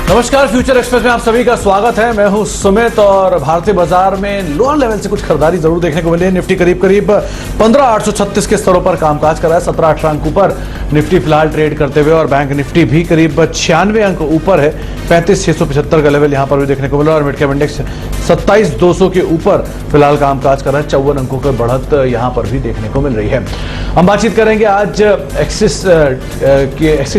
नमस्कार, future express में आप सभी का स्वागत है। मैं हूं सुमित और भारतीय बाजार में लोअर लेवल से कुछ खरीदारी जरूर देखने को मिली है। निफ्टी करीब 15,836 के स्तरों पर कामकाज कर रहा है। 17-18 अंक ऊपर निफ्टी फिलहाल ट्रेड करते हुए और बैंक निफ्टी भी करीब 96 अंक ऊपर है। 35,675 का लेवल यहां पर भी देखने को मिला और मिड कैप इंडेक्स 27,200 के ऊपर फिलहाल कामकाज कर रहा है। 54 अंकों की बढ़त यहां पर भी देखने को मिल रही है। हम बातचीत करेंगे आज एक्सिस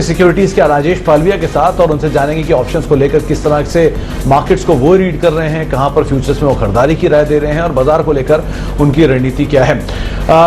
सिक्योरिटीज के राजेश पालविया के साथ और उनसे जानेंगे कि ऑप्शंस को लेकर किस तरह से मार्केट्स को वो रीड कर रहे हैं, कहां पर फ्यूचर्स में वो खरीदारी की राय दे रहे हैं और बाजार को लेकर उनकी रणनीति क्या है।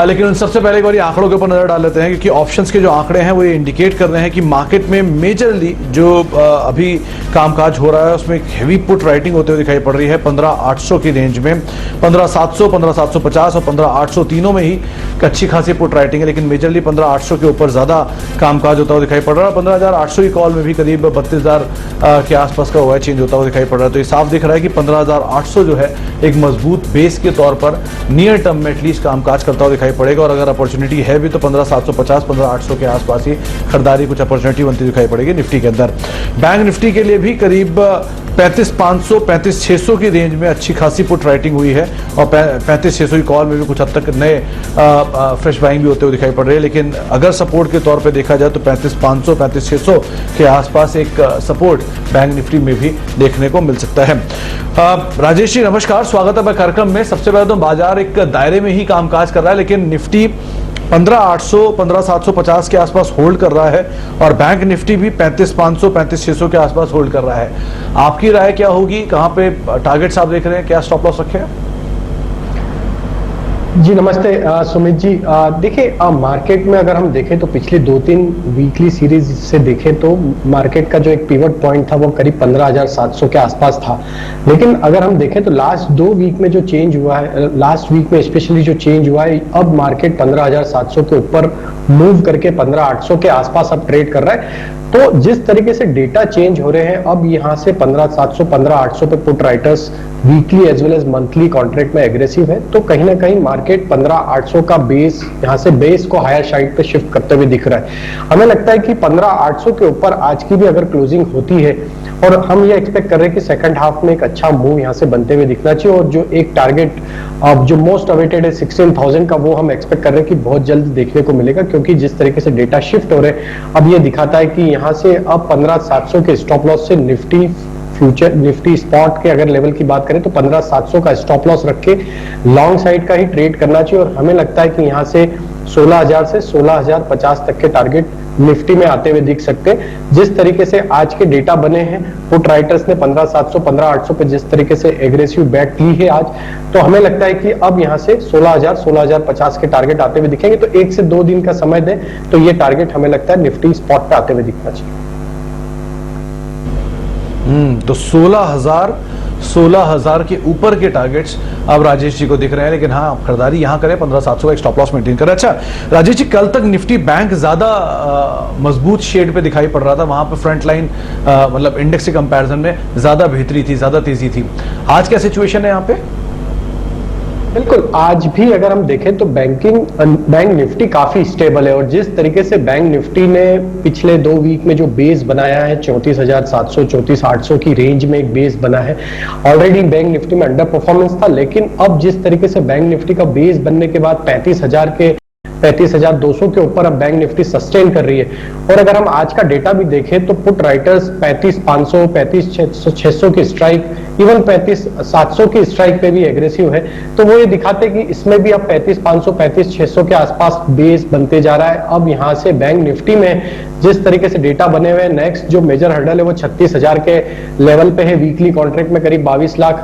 लेकिन सबसे पहले एक बार आंकड़ों के ऊपर नजर डाल लेते हैं, क्योंकि ऑप्शंस के जो आंकड़े हैं वो ये इंडिकेट कर रहे हैं कि मार्केट में मेजरली जो अभी कामकाज हो रहा है उसमें एक हेवी पुट राइटिंग होते हुए दिखाई पड़ रही है। 15,800 की रेंज में 15,700, 15,750 और 15,800 तीनों में ही अच्छी खासी पुट राइटिंग है, लेकिन मेजरली 15,800 के ऊपर ज्यादा कामकाज होता हुआ दिखाई पड़ रहा है। 15,800 की कॉल में भी करीब 32,000 के आसपास का हुआ चेंज होता हुआ दिखाई पड़ रहा है। तो ये साफ दिख रहा है कि 15,800 जो है एक मजबूत बेस के तौर पर नियर टर्म में एटलीस्ट कामकाज करता हुआ दिखाई पड़ेगा और अगर अपॉर्चुनिटी है भी तो 15,750, 15,800 के आसपास ही खरीदारी कुछ अपॉर्चुनिटी बनती दिखाई पड़ेगी निफ्टी के अंदर। बैंक निफ्टी के लिए भी करीब 35,500, 35,600 की रेंज में अच्छी खासी पुट राइटिंग हुई है और 35,600 की कॉल में भी कुछ हद तक नए फ्रेश बाइंग भी होते हुए दिखाई पड़ रहे हैं। लेकिन अगर सपोर्ट के तौर पे देखा जाए तो 35,500, 35,600 के आसपास एक सपोर्ट बैंक निफ्टी में भी देखने को मिल सकता है। राजेश जी नमस्कार, स्वागत है कार्यक्रम में। सबसे पहले तो बाजार एक दायरे में ही कामकाज कर रहा है, लेकिन निफ्टी 15,800, 15,750 के आसपास होल्ड कर रहा है और बैंक निफ्टी भी 35,500, 35,600 के आसपास होल्ड कर रहा है। आपकी राय क्या होगी, कहां पे टारगेट्स आप देख रहे हैं, क्या स्टॉप लॉस रखे हैं? जी नमस्ते सुमित जी। देखिए मार्केट में अगर हम देखें तो पिछले 2-3 वीकली सीरीज से देखें तो मार्केट का जो एक पिवट पॉइंट था वो करीब 15,700 के आसपास था। लेकिन अगर हम देखें तो लास्ट 2 वीक में जो चेंज हुआ है, लास्ट वीक में स्पेशली जो चेंज हुआ है, अब मार्केट 15,700 के ऊपर मूव करके 15,800 के आसपास अब ट्रेड कर रहा है। तो जिस तरीके से डेटा चेंज हो रहे हैं, अब यहाँ से 15,700, 15,800 पे put writers weekly as well as monthly contract में एग्रेसिव है, तो कहीं ना कहीं मार्केट 15,800 का बेस, यहाँ से बेस को हायर साइड पे शिफ्ट करते हुए दिख रहा है। हमें लगता है कि 15,800 के ऊपर आज की भी अगर क्लोजिंग होती है और हम ये एक्सपेक्ट कर रहे हैं कि सेकंड हाफ में एक अच्छा मूव यहाँ से बनते हुए दिखना चाहिए और जो एक टारगेट जो मोस्ट अवेटेड है 16,000 का, वो हम एक्सपेक्ट कर रहे हैं कि बहुत जल्द देखने को मिलेगा, क्योंकि जिस तरीके से डेटा शिफ्ट हो रहे हैं अब ये दिखाता है कि यहाँ से अब 15,700 के स्टॉप लॉस से निफ्टी फ्यूचर, निफ्टी स्पॉट के अगर लेवल की बात करें तो 15,700 का स्टॉप लॉस रख के लॉन्ग साइड का ही ट्रेड करना चाहिए और हमें लगता है कि यहाँ से 16,000 से 16,050 तक के टारगेट निफ्टी में आते हुए दिख सकते हैं। जिस तरीके से आज के डेटा बने हैं, पुट राइटर्स ने 15,700, 15,800 पे जिस तरीके से एग्रेसिव बैट ली है आज, तो हमें लगता है कि अब यहाँ से 16,000, 16,050 के टारगेट आते हुए दिखेंगे। तो 1 से 2 दिन का समय दें तो ये टारगेट हमें लगता है निफ्टी स्पॉट पे आते हुए दिखना चाहिए। तो 16,000 के ऊपर के टारगेट्स अब राजेश जी को दिख रहे हैं, लेकिन हाँ आप खरीदारी यहाँ करें, 15,700 का एक स्टॉप लॉस मेंटेन करें। अच्छा राजेश जी, कल तक निफ्टी बैंक ज्यादा मजबूत शेड पे दिखाई पड़ रहा था, वहां पे फ्रंट लाइन मतलब इंडेक्स के कंपैरिजन में ज्यादा बेहतरी थी, ज्यादा तेजी थी। आज क्या सिचुएशन है यहाँ पे? बिल्कुल, आज भी अगर हम देखें तो बैंक निफ्टी काफी स्टेबल है और जिस तरीके से बैंक निफ्टी ने पिछले 2 वीक में जो बेस बनाया है 34,700, 34,800 की रेंज में एक बेस बना है। ऑलरेडी बैंक निफ्टी में अंडर परफॉर्मेंस था, लेकिन अब जिस तरीके से बैंक निफ्टी का बेस बनने के बाद 35,200 के ऊपर अब बैंक निफ्टी सस्टेन कर रही है। और अगर हम आज का डेटा भी देखें तो पुट राइटर्स 35,500, 35,600 की स्ट्राइक, इवन 35,700 की स्ट्राइक पे भी एग्रेसिव है। तो वो ये दिखाते हैं कि इसमें भी अब 35,500, 35,600 के आसपास बेस बनते जा रहा है। अब यहाँ से बैंक निफ्टी में जिस तरीके से डेटा बने हुए हैं, नेक्स्ट जो मेजर हर्डल है वो 36,000 के लेवल पे है। वीकली कॉन्ट्रैक्ट में करीब 22 लाख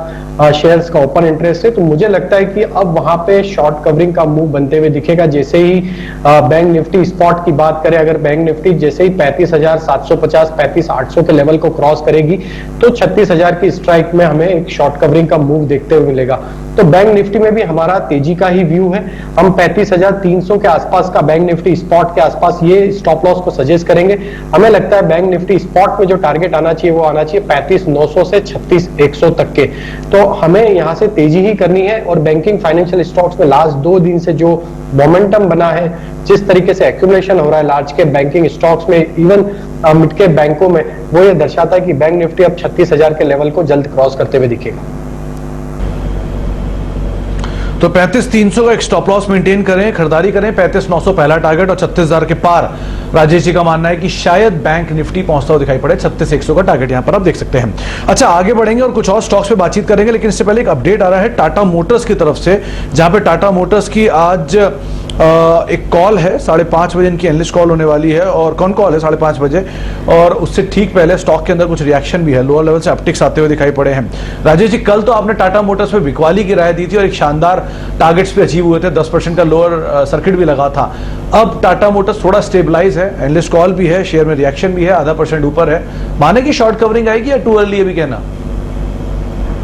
शेयर्स का ओपन इंटरेस्ट है। तो मुझे लगता है कि अब वहां पे शॉर्ट कवरिंग का मूव बनते हुए दिखेगा। जैसे ही बैंक निफ्टी स्पॉट की बात करें, अगर बैंक निफ्टी जैसे ही 35,750, 35,800 के लेवल को क्रॉस करेगी तो 36,000 की स्ट्राइक में हमें एक शॉर्ट कवरिंग का मूव देखते हुए मिलेगा। तो बैंक निफ्टी में भी हमारा तेजी का ही व्यू है। हम 35,300 के आसपास का बैंक निफ्टी स्पॉट के आसपास ये स्टॉप लॉस को सजेस्ट करेंगे। हमें लगता है बैंक निफ्टी स्पॉट में जो टारगेट आना चाहिए वो आना चाहिए 35,900 से 36,100 तक के। तो हमें यहाँ से तेजी ही करनी है और बैंकिंग फाइनेंशियल स्टॉक्स में लास्ट 2 दिन से जो मोमेंटम बना है, जिस तरीके से एक्यूमुलेशन हो रहा है लार्ज कैप बैंकिंग स्टॉक्स में, इवन मिड कैप बैंकों में, वो ये दर्शाता है कि बैंक निफ्टी अब 36,000 के लेवल को जल्द क्रॉस करते हुए दिखेगा। तो 35,300 का एक स्टॉप लॉस मेंटेन करें, खरीदारी करें। 35,900 पहला टारगेट और 36,000 के पार राजेश जी का मानना है कि शायद बैंक निफ्टी पहुंचता हुआ दिखाई पड़े। 36,100 का टारगेट यहां पर आप देख सकते हैं। अच्छा, आगे बढ़ेंगे और कुछ और स्टॉक्स पे बातचीत करेंगे, लेकिन इससे पहले एक अपडेट आ रहा है टाटा मोटर्स की तरफ से, जहां पे टाटा मोटर्स की आज एक कॉल है 5:30 बजे, इनकी एनालिस्ट कॉल होने वाली है। और कौन कॉल है 5:30 बजे, और उससे ठीक पहले स्टॉक के अंदर कुछ रिएक्शन भी है, लोअर लेवल से अपटिक्स आते हुए दिखाई पड़े हैं। राजेश जी, कल तो आपने टाटा मोटर्स पे बिकवाली की राय दी थी और एक शानदार टारगेट्स भी अचीव हुए थे, 10% का लोअर सर्किट भी लगा था। अब टाटा मोटर्स थोड़ा स्टेबलाइज है, एनालिस्ट कॉल भी है, शेयर में रिएक्शन भी है, 0.5% ऊपर है। माने की शॉर्ट कवरिंग आएगी या टू अर्ली अभी कहना?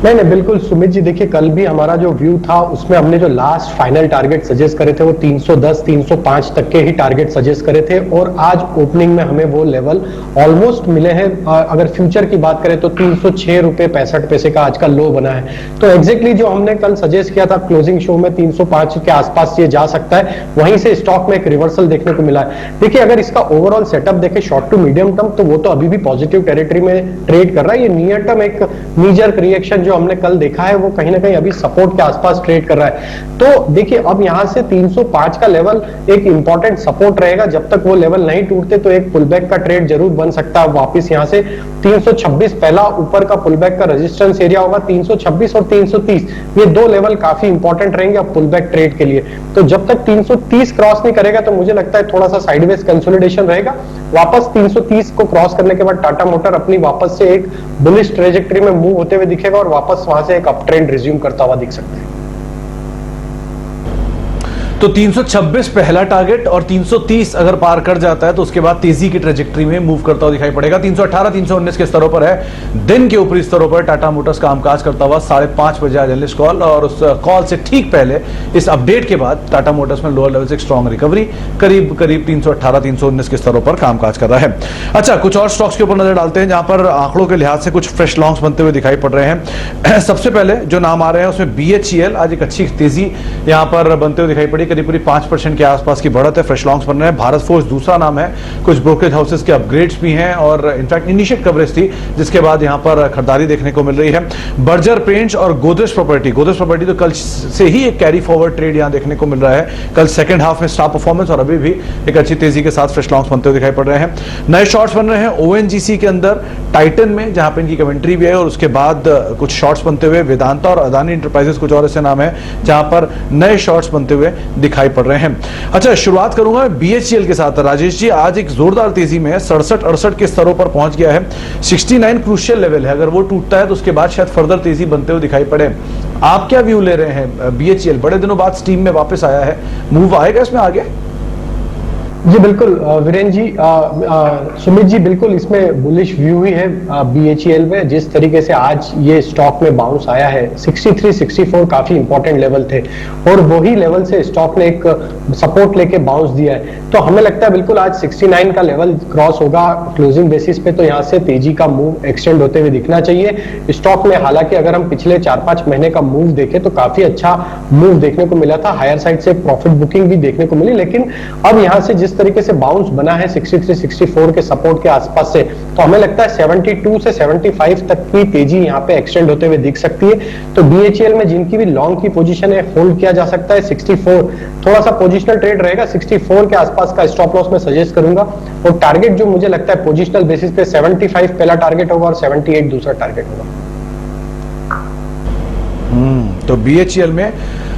नहीं, बिल्कुल सुमित जी, देखिए कल भी हमारा जो व्यू था उसमें हमने जो लास्ट फाइनल टारगेट सजेस्ट करे थे वो 310 305 तक के ही टारगेट सजेस्ट करे थे, और आज ओपनिंग में हमें वो लेवल ऑलमोस्ट मिले हैं। अगर फ्यूचर की बात करें तो 306 रुपए 65 पैसे का आज का लो बना है। तो एग्जैक्टली जो हमने कल सजेस्ट किया था क्लोजिंग शो में 305 के आसपास ये जा सकता है, वहीं से स्टॉक में एक रिवर्सल देखने को मिला है। देखिए, अगर इसका ओवरऑल सेटअप देखें शॉर्ट टू मीडियम टर्म, तो वो तो अभी भी पॉजिटिव टेरिटरी में ट्रेड कर रहा है। ये नियर टर्म एक नीजर रिएक्शन जो हमने कल देखा है वो कहीं ना कहीं अभी सपोर्ट के आसपास ट्रेड कर रहा है। तो देखिए, अब यहां से 305 का लेवल एक इंपॉर्टेंट सपोर्ट रहेगा। जब तक वो लेवल नहीं टूटते तो एक पुलबैक का ट्रेड जरूर बन सकता है। वापस यहां से 326 पहला ऊपर का पुलबैक का रेजिस्टेंस एरिया होगा, 326 और 330, ये दो लेवल काफी इंपॉर्टेंट रहेंगे अब पुलबैक ट्रेड के लिए। तो जब तक 330 क्रॉस नहीं करेगा तो मुझे लगता है थोड़ा सा साइडवेज कंसोलिडेशन रहेगा। वापस 330 को क्रॉस करने के बाद टाटा मोटर अपनी वापस से एक बुलिश ट्रेजेक्टरी में मूव होते हुए दिखेगा और वापस वहां से एक अप ट्रेंड रिज्यूम करता हुआ दिख सकता है। तो 326 पहला टारगेट और 330 अगर पार कर जाता है तो उसके बाद तेजी की ट्रेजेक्टरी में मूव करता हुआ दिखाई पड़ेगा। 318 319 के स्तरों पर है। दिन के ऊपरी स्तरों पर टाटा मोटर्स कामकाज करता हुआ 5:30 बजे आज एनालिस्ट कॉल, और उस कॉल से ठीक पहले इस अपडेट के बाद टाटा मोटर्स में लोअर लेवल से एक स्ट्रॉन्ग रिकवरी करीब 318 319 के स्तरों पर कामकाज कर रहा है। अच्छा, कुछ और स्टॉक्स के ऊपर नजर डालते हैं जहां पर आंकड़ों के लिहाज से कुछ फ्रेश लॉन्ग्स बनते हुए दिखाई पड़ रहे हैं। सबसे पहले जो नाम आ रहे हैं उसमें BHEL, आज एक अच्छी तेजी यहां पर बनते हुए दिखाई पड़ी, करीब 5% के आसपास की बढ़त है, फ्रेश लॉन्ग्स बन रहे हैं। भारत फोर्स दूसरा नाम है, कुछ ब्रोकरेज हाउसेस के अपग्रेड्स भी हैं और इनफैक्ट इनिशिएट कवरेज थी जिसके बाद यहां पर खरीदारी देखने को मिल रही है। बर्जर पेंट्स और गोदरेज प्रॉपर्टी तो कल से ही एक कैरी फॉरवर्ड ट्रेड यहां देखने को मिल रहा है। कल सेकंड हाफ में स्टार परफॉर्मेंस और अभी भी एक अच्छी तेजी के साथ फ्रेश लॉन्ग्स बनते हुए दिखाई पड़ रहे हैं। नए शॉर्ट्स बन रहे हैं ONGC के अंदर, टाइटन में जहां पे इनकी कमेंट्री भी है, और उसके बाद कुछ शॉर्ट्स बनते हुए वेदांता और अदानी इंटरप्राइजेस, कुछ और ऐसे नाम है जहां पर नए शॉर्ट्स बनते हुए दिखाई पड़ रहे हैं। अच्छा, शुरुआत करूंगा BHEL के साथ। राजेश जी, आज एक जोरदार तेजी में 67-68 के स्तरों पर पहुंच गया है। 69 क्रूशियल लेवल है, अगर वो टूटता है तो उसके बाद शायद फर्दर तेजी बनते हुए दिखाई पड़े। आप क्या व्यू ले रहे हैं? BHEL बड़े दिनों बाद स्टीम में वापस आया है, मूव आएगा इसमें आगे? जी बिल्कुल वीरेंद्र जी, सुमित जी, बिल्कुल इसमें बुलिश व्यू ही है BHEL में। जिस तरीके से आज ये स्टॉक में बाउंस आया है, 63-64 काफी इंपॉर्टेंट लेवल थे और वही लेवल से स्टॉक ने एक सपोर्ट लेके बाउंस दिया है। तो हमें लगता है बिल्कुल आज 69 का लेवल क्रॉस होगा क्लोजिंग बेसिस पे, तो यहाँ से तेजी का मूव एक्सटेंड होते हुए दिखना चाहिए स्टॉक में। हालांकि अगर हम पिछले 4-5 महीने का मूव देखें तो काफी अच्छा मूव देखने को मिला था, हायर साइड से प्रॉफिट बुकिंग भी देखने को मिली, लेकिन अब यहाँ से जिस तरीके से बाउंस बना है 63-64 के सपोर्ट के आसपास से, तो हमें लगता है 72 से 75 तक की तेजी यहाँ पे एक्सटेंड होते हुए दिख सकती है। तो BHEL में जिनकी भी लॉन्ग की पोजीशन है होल्ड किया जा सकता है। 64 थोड़ा सा पोजिशनल ट्रेड रहेगा, 64 के आसपास का स्टॉप लॉस मैं सजेस्ट करूंगा, और टारगेट जो मुझे लगता है पोजिशनल बेसिस पे 75 पहला टारगेट होगा और 78 दूसरा टारगेट होगा। तो BHEL में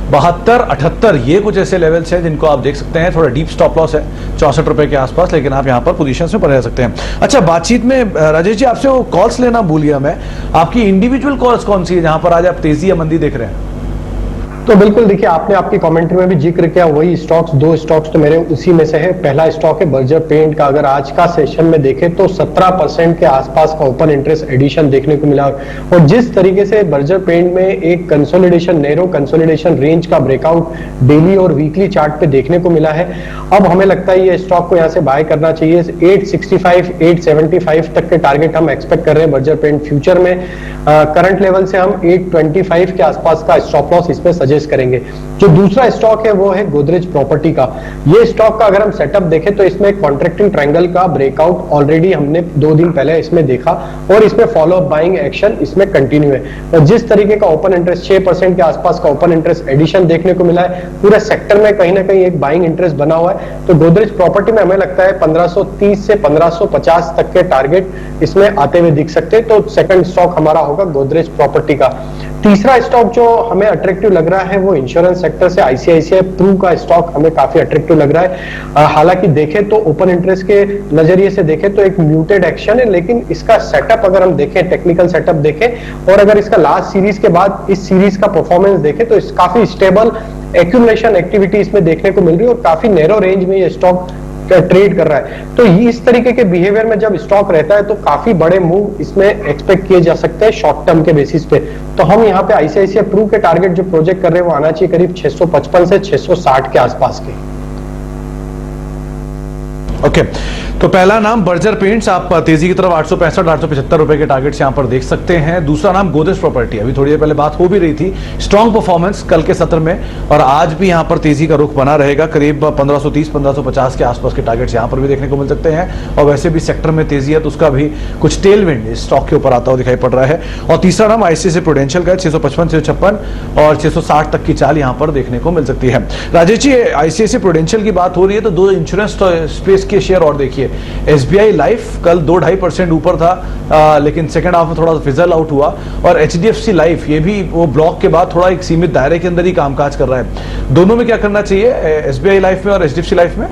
72-78 ये कुछ ऐसे लेवल्स हैं जिनको आप देख सकते हैं। थोड़ा डीप स्टॉप लॉस है 64 रुपए के आसपास, लेकिन आप यहां पर पोजीशंस में रह सकते हैं। अच्छा, बातचीत में राजेश जी आपसे वो कॉल्स लेना भूल गया मैं, आपकी इंडिविजुअल कॉल्स कौन सी है जहां पर आज आप तेजी या मंदी देख रहे हैं? तो बिल्कुल देखिए, आपने आपकी कमेंट्री में भी जिक्र किया, वही स्टॉक्स, दो स्टॉक्स तो मेरे उसी में से है। पहला स्टॉक है बर्जर पेंट का। अगर आज का सेशन में देखें तो 17% के आसपास का ओपन इंटरेस्ट एडिशन देखने को मिला, और जिस तरीके से बर्जर पेंट में एक कंसोलिडेशन, नैरो कंसोलिडेशन रेंज का ब्रेकआउट डेली और वीकली चार्ट पे देखने को मिला है, अब हमें लगता है ये स्टॉक को यहाँ से बाय करना चाहिए। 865 875 तक के टारगेट हम एक्सपेक्ट कर रहे हैं बर्जर पेंट फ्यूचर में। करंट लेवल से हम 825 के आसपास का स्टॉप लॉस इसमें सजेस्ट करेंगे। जो दूसरा स्टॉक है वो है गोदरेज प्रॉपर्टी का। ये स्टॉक का अगर हम सेटअप देखें तो इसमें कॉन्ट्रैक्टिंग ट्रायंगल का ब्रेकआउट ऑलरेडी हमने 2 दिन पहले इसमें देखा और इसमें फॉलो अप बाइंग एक्शन इसमें कंटिन्यू है। और जिस तरीके का ओपन इंटरेस्ट 6% के आसपास का ओपन इंटरेस्ट एडिशन देखने को मिला है, पूरे सेक्टर में कहीं ना कहीं एक बाइंग इंटरेस्ट बना हुआ है। तो गोदरेज प्रॉपर्टी में हमें लगता है 1530 से 1550 तक के टारगेट इसमें आते हुए दिख सकते हैं। तो सेकंड स्टॉक हमारा होगा गोदरेज प्रॉपर्टी का। तीसरा स्टॉक जो हमें अट्रैक्टिव लग रहा है वो इंश्योरेंस सेक्टर से आईसीआईसीआई प्रू का स्टॉक हमें काफी अट्रैक्टिव लग रहा है। हालांकि देखें तो ओपन इंटरेस्ट के नजरिए से देखें तो एक म्यूटेड एक्शन है, लेकिन इसका सेटअप अगर हम देखें, टेक्निकल सेटअप देखें और अगर इसका लास्ट सीरीज के बाद इस सीरीज का परफॉर्मेंस देखें तो काफी स्टेबल एक्यूमुलेशन एक्टिविटी इसमें देखने को मिल रही है और काफी नैरो रेंज में ये स्टॉक ट्रेड कर रहा है। तो इस तरीके के बिहेवियर में जब स्टॉक रहता है तो काफी बड़े मूव इसमें एक्सपेक्ट किए जा सकते हैं शॉर्ट टर्म के बेसिस पे। तो हम यहाँ पे आईसीआईसीआई प्रू के टारगेट जो प्रोजेक्ट कर रहे हैं वो आना चाहिए करीब 655 से 660 के आसपास के। ओके, तो पहला नाम बर्जर पेंट्स, आप तेजी की तरफ 865 875 रुपए के टारगेट्स यहां पर देख सकते हैं। दूसरा नाम गोदरेज प्रॉपर्टी, अभी थोड़ी देर पहले बात हो भी रही थी, स्ट्रॉन्ग परफॉर्मेंस कल के सत्र में और आज भी यहां पर तेजी का रुख बना रहेगा। करीब 1530 1550 के आसपास के टारगेट्स यहां पर भी देखने को मिल सकते हैं। और वैसे भी सेक्टर में तेजी है तो उसका भी कुछ टेलविंड इस स्टॉक के ऊपर आता हुआ दिखाई पड़ रहा है। और तीसरा नाम आईसीआईसीआई प्रूडेंशियल का 655 656 और 660 तक की चाल यहां पर देखने को मिल सकती है। राजेश जी, आईसीआईसीआई प्रूडेंशियल की बात हो रही है तो 2 इंश्योरेंस स्पेस के शेयर और देखिए। एसबीआई लाइफ कल 2-2.5% ऊपर था, लेकिन सेकंड हाफ में थोड़ा फिजल आउट हुआ। और एचडीएफसी लाइफ ये भी वो ब्लॉक के बाद थोड़ा एक सीमित दायरे के अंदर ही कामकाज कर रहा है। दोनों में क्या करना चाहिए, एसबीआई लाइफ में और एचडीएफसी लाइफ में?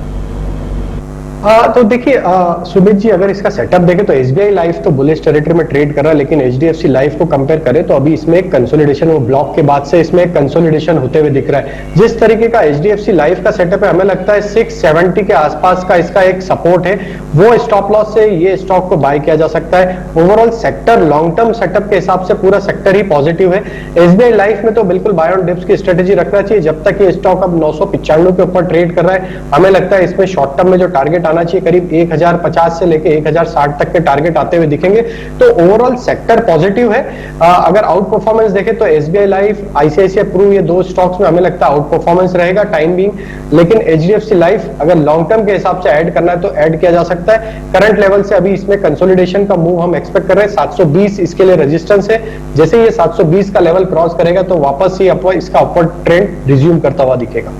तो देखिए सुमित जी, अगर इसका सेटअप देखें तो एसबीआई लाइफ तो बुलिश टेरिटरी में ट्रेड कर रहा है, लेकिन एचडीएफसी लाइफ को कंपेयर करें तो अभी इसमें एक कंसोलिडेशन, वो ब्लॉक के बाद से इसमें एक कंसोलिडेशन होते हुए दिख रहा है। जिस तरीके का एचडीएफसी लाइफ का सेटअप है, हमें लगता है 670 के आसपास का इसका एक सपोर्ट है, वो स्टॉप लॉस से ये स्टॉक को बाय किया जा सकता है। Overall sector long term setup के हिसाब से पूरा सेक्टर ही पॉजिटिव है। एसबीआई लाइफ में तो बिल्कुल बाय ऑन डिप्स की स्ट्रेटेजी रखना चाहिए। जब तक ये स्टॉक अब 995 के ऊपर ट्रेड कर रहा है, हमें लगता है इसमें शॉर्ट टर्म में जो टारगेट आना चाहिए करीब 1050 से लेके 1060 तक के टारगेट आते हुए दिखेंगे। तो ओवरऑल सेक्टर पॉजिटिव है। अगर आउट परफॉर्मेंस देखें तो एसबीआई लाइफ, आईसीआईसीआई प्रू, ये 2 स्टॉक्स में हमें लगता है आउट परफॉर्मेंस रहेगा टाइम बीइंग। लेकिन एचडीएफसी लाइफ अगर लॉन्ग टर्म के हिसाब से ऐड करना है तो ऐड किया जा सकता है। करंट लेवल से अभी इसमें कंसोलिडेशन का मूव हम एक्सपेक्ट कर रहे हैं। 720 इसके लिए रेजिस्टेंस है। जैसे ये 720 का लेवल क्रॉस करेगा तो वापस ही इसका अपवर्ड ट्रेंड रिज्यूम करता हुआ दिखेगा।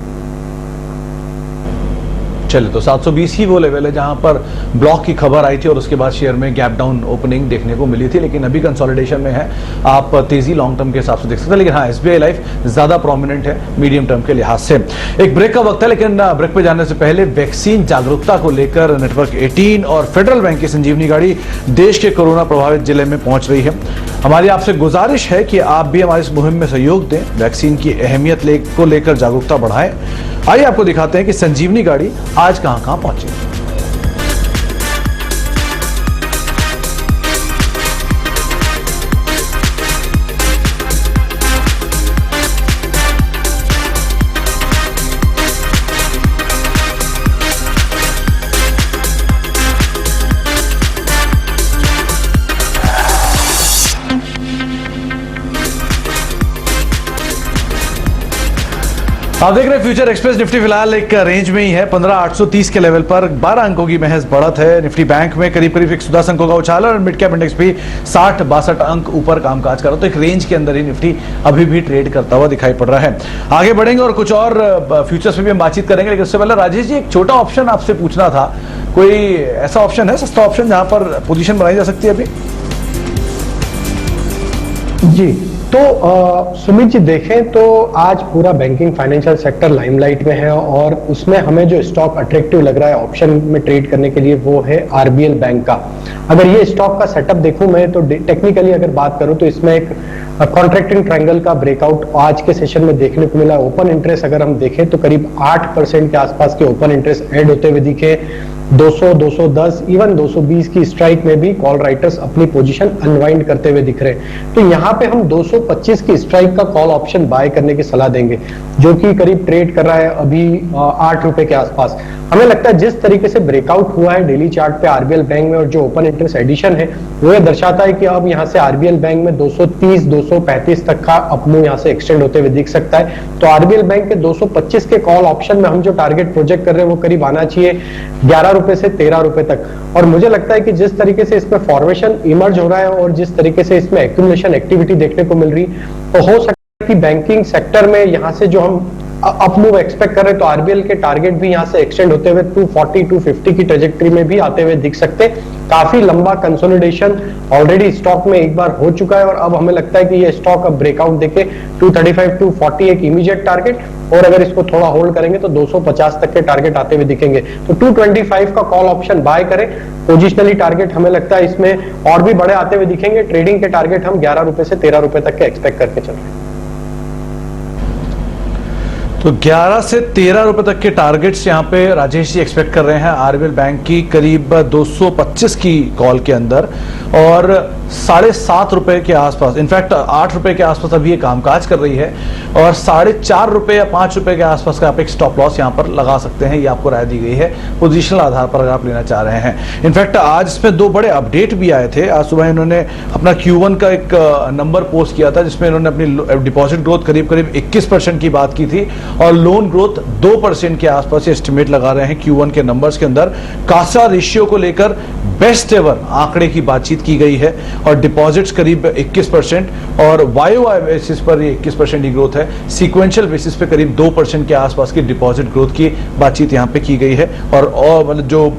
चलिए, तो 720 ही वो लेवल है जहां पर ब्लॉक की खबर आई थी और उसके बाद शेयर में गैप डाउन ओपनिंग देखने को मिली थी, लेकिन अभी कंसोलिडेशन में है। आप तेजी लॉन्ग टर्म के हिसाब से देख सकते हैं, लेकिन हाँ, एसबीआई लाइफ ज्यादा प्रोमिनेंट है मीडियम टर्म के लिहाज से। एक ब्रेक का वक्त है, लेकिन ब्रेक पे जाने से पहले वैक्सीन जागरूकता को लेकर नेटवर्क 18 और फेडरल बैंक की संजीवनी गाड़ी देश के कोरोना प्रभावित जिले में पहुंच रही है। हमारी आपसे गुजारिश है कि आप भी हमारी इस मुहिम में सहयोग दें, वैक्सीन की अहमियत को लेकर जागरूकता बढ़ाएं। आइए आपको दिखाते हैं कि संजीवनी गाड़ी आज कहां पहुंची। आप देख रहे हैं फ्यूचर एक्सप्रेस। निफ्टी फिलहाल एक रेंज में ही है, 15,830 के लेवल पर 12 अंकों की महज बढ़त है। निफ्टी बैंक में करीब 110 अंकों का उछाल और मिड कैप इंडेक्स भी 60-62 अंक ऊपर कामकाज कर रहा है। तो एक रेंज के अंदर ही निफ्टी अभी भी ट्रेड करता हुआ दिखाई पड़ रहा है। आगे बढ़ेंगे और कुछ और फ्यूचर्स में भी हम बातचीत करेंगे, लेकिन उससे पहले राजेश जी, एक छोटा ऑप्शन आपसे पूछना था। कोई ऐसा ऑप्शन है, सस्ता ऑप्शन, जहां पर पोजीशन बनाई जा सकती है अभी? जी, तो सुमित जी देखें तो आज पूरा बैंकिंग फाइनेंशियल सेक्टर लाइमलाइट में है और उसमें हमें जो स्टॉक अट्रैक्टिव लग रहा है ऑप्शन में ट्रेड करने के लिए वो है आरबीएल बैंक का। अगर ये स्टॉक का सेटअप देखूं मैं तो टेक्निकली अगर बात करूं तो इसमें एक कॉन्ट्रैक्टिंग ट्रायंगल का ब्रेकआउट आज के सेशन में देखने को मिला। ओपन इंटरेस्ट अगर हम देखें तो करीब 8% के आसपास के ओपन इंटरेस्ट ऐड होते हुए दिखे। 200, 210, इवन 220 की स्ट्राइक में भी कॉल राइटर्स अपनी पोजीशन अनवाइंड करते हुए दिख रहे हैं। तो यहाँ पे हम 225 की स्ट्राइक का कॉल ऑप्शन बाय करने की सलाह देंगे, जो कि करीब ट्रेड कर रहा है अभी 8 रुपए के आसपास। हमें लगता है जिस तरीके से ब्रेकआउट हुआ है डेली चार्ट पे आरबीएल बैंक में और जो ओपन इंटरेस्ट एडिशन है, वो ये दर्शाता है कि अब यहाँ से आरबीएल बैंक में 230, 235 तक का अपमूव यहाँ से एक्सटेंड होते हुए दिख सकता है। तो आरबीएल बैंक के 225 के कॉल ऑप्शन में हम जो टारगेट प्रोजेक्ट कर रहे हैं वो करीब आना चाहिए 11 रुपए से 13 रुपए तक। और मुझे लगता है कि जिस तरीके से इसमें फॉर्मेशन इमर्ज हो रहा है और जिस तरीके से इसमें एक्यूमुलेशन एक्टिविटी देखने को मिल रही, तो हो सकता है कि बैंकिंग सेक्टर में यहाँ से जो हम अपमूव एक्सपेक्ट कर रहे हैं, तो आरबीएल के टारगेट भी यहाँ से एक्सटेंड होते हुए 240, 250 की ट्रेजेक्टरी में भी आते हुए दिख सकते। काफी लंबा कंसोलिडेशन ऑलरेडी स्टॉक में एक बार हो चुका है और अब हमें लगता है कि ये स्टॉक अब ब्रेकआउट देके 235, 240 एक इमीडिएट टारगेट, और अगर इसको थोड़ा होल्ड करेंगे तो 250 तक के टारगेट आते हुए दिखेंगे। तो 225 का कॉल ऑप्शन बाय करें। पोजिशनली टारगेट हमें लगता है इसमें और भी बड़े आते हुए दिखेंगे। ट्रेडिंग के टारगेट हम 11 रुपए से 13 रुपए तक के एक्सपेक्ट करके चल रहे हैं। तो 11 से 13 रुपए तक के टारगेट्स यहाँ पे राजेश जी एक्सपेक्ट कर रहे हैं आरबीएल बैंक की करीब 225 की कॉल के अंदर, और 7.5 रुपए के आसपास, इनफैक्ट 8 रुपए के आसपास अभी ये कामकाज कर रही है, और 4.5 रुपए या 5 रुपए के आसपास का आप एक स्टॉप लॉस यहाँ पर लगा सकते हैं। ये आपको राय दी गई है पोजीशनल आधार पर अगर आप लेना चाह रहे हैं। इनफैक्ट आज इसमें 2 बड़े अपडेट भी आए थे। आज सुबह इन्होंने अपना Q1 का एक नंबर पोस्ट किया था, जिसमें इन्होंने अपनी डिपॉजिट ग्रोथ करीब 21% की बात की थी, और लोन ग्रोथ 2% के आसपास एस्टिमेट लगा रहे हैं Q1 के नंबर्स के अंदर। कासा रेशियो को लेकर बेस्ट एवर आंकड़े की बातचीत की गई है, और डिपॉजिट्स करीब 21%, और वाई बेसिस पर ये 21% की ग्रोथ है। सीक्वेंशियल बेसिस पे करीब 2% के आसपास की डिपॉजिट ग्रोथ की बातचीत यहाँ पे की गई है, और मतलब जो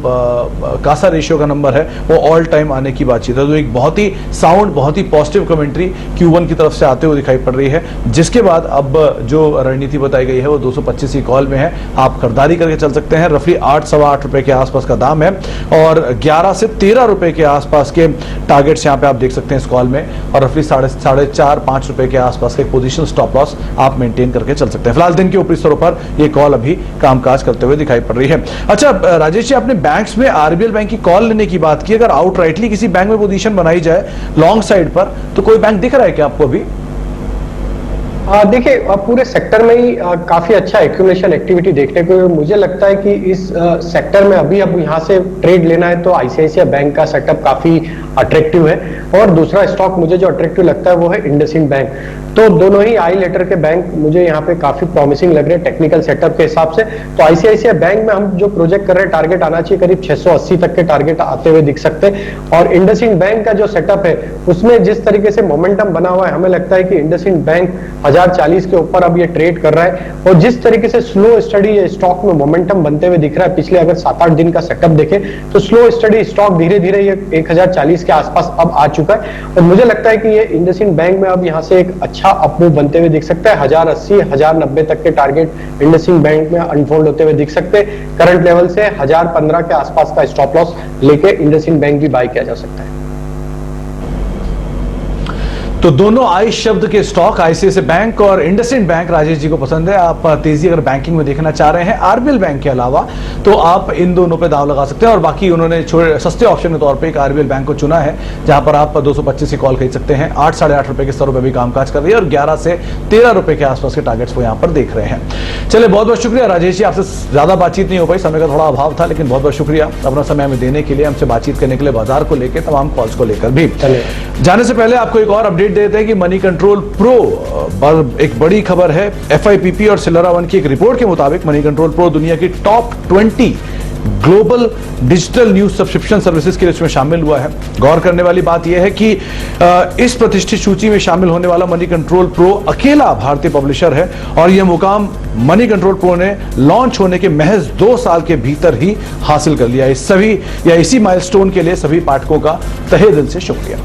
कासा रेशियो का नंबर है वो ऑल टाइम आने की बातचीत है। तो एक बहुत ही साउंड, बहुत ही पॉजिटिव कमेंट्री Q1 की तरफ से आते हुए दिखाई पड़ रही है, जिसके बाद अब जो रणनीति बताई गई है वो 225 की कॉल में है। आप खरीदारी करके चल सकते हैं। रफली 8, सवा 8 रुपए के आसपास का दाम है, और 11 से 13 रुपए के आसपास के टारगेट्स यहाँ पे आप देख सकते हैं इस कॉल में, और रफली 4.5, 5 रुपए के आसपास का एक पोजीशन स्टॉप लॉस आप मेंटेन करके चल सकते हैं। फिलहाल दिन के ऊपरी स्तरों पर ये कॉल अभी कामकाज करते हुए दिखाई पड़ रही है। अच्छा राजेश जी, आपने बैंक्स में आरबीएल बैंक की कॉल लेने की बात की। अगर आउटराइटली किसी बैंक में पोजीशन बनाई जाए लॉन्ग साइड पर, तो कोई बैंक दिख रहा है क्या आपको अभी? देखिए, पूरे सेक्टर में ही काफी अच्छा एक्यूमुलेशन एक्टिविटी देखने को मुझे लगता है कि इस सेक्टर में अभी अब यहाँ से ट्रेड लेना है तो आईसीआईसीआई बैंक का सेटअप काफी अट्रैक्टिव है, और दूसरा स्टॉक मुझे जो अट्रैक्टिव लगता है वो है इंडसइंड बैंक। तो दोनों ही आई लेटर के बैंक मुझे यहाँ पे काफी प्रॉमिसिंग लग रहे हैं टेक्निकल सेटअप के हिसाब से। तो आईसीआईसीआई बैंक में हम जो प्रोजेक्ट कर रहे हैं टारगेट आना चाहिए करीब 680 तक के टारगेट आते हुए दिख सकते हैं। और इंडसइंड बैंक का जो सेटअप है उसमें जिस तरीके से मोमेंटम बना हुआ है, हमें लगता है कि इंडसइंड बैंक 1040 के ऊपर अब ये ट्रेड कर रहा है, और जिस तरीके से स्लो स्टडी स्टॉक में मोमेंटम बनते हुए दिख रहा है, पिछले अगर 7-8 दिन का सेटअप देखें तो स्लो स्टडी स्टॉक धीरे धीरे ये 1040 के आसपास अब आ चुका है, और मुझे लगता है कि ये इंडसइंड बैंक में अब यहाँ से एक अच्छा अपमूव बनते हुए दिख सकता है। 1080, 1090 तक के टारगेट इंडसइंड बैंक में अनफोल्ड होते हुए दिख सकते हैं। करंट लेवल से 1015 के आसपास का स्टॉप लॉस लेके इंडसइंड बैंक भी बाय किया जा सकता है। तो दोनों आई शब्द के स्टॉक आईसीआईसीआई बैंक और इंडसइंड बैंक राजेश जी को पसंद है। आप तेजी अगर बैंकिंग में देखना चाह रहे हैं आरबीएल बैंक के अलावा, तो आप इन दोनों पे दाव लगा सकते हैं। और बाकी उन्होंने सस्ते ऑप्शन के तौर पे एक आरबीएल बैंक को चुना है, जहां पर आप 225 की कॉल खरीद सकते हैं। 8, 8.5 रुपए के स्तरों पर भी कामकाज कर रही है, और 11 से 13 रुपए के आसपास के टारगेट्स को यहाँ पर देख रहे हैं। चलिए, बहुत बहुत शुक्रिया राजेश जी, आपसे ज्यादा बातचीत नहीं हो पाई, समय का थोड़ा अभाव था, लेकिन बहुत बहुत शुक्रिया अपना समय हमें देने के लिए, हमसे बातचीत करने के लिए, बाजार को लेकर, तमाम कॉल्स को लेकर भी। जाने से पहले आपको एक और अपडेट देते हैं कि मनी कंट्रोल प्रो एक बड़ी खबर है। एफआईपीपी और सिलरा1 की एक रिपोर्ट के मुताबिक मनी कंट्रोल प्रो दुनिया की top 20 global digital news subscription services के लिस्ट में शामिल हुआ है। गौर करने वाली बात यह है कि इस प्रतिष्ठित सूची में शामिल होने वाला मनी कंट्रोल प्रो अकेला भारतीय पब्लिशर है, और यह मुकाम मनी कंट्रोल प्रो ने लॉन्च होने के महज 2 साल के भीतर ही हासिल कर लिया। इसी माइलस्टोन के लिए सभी पाठकों का तहे दिल से शुक्रिया।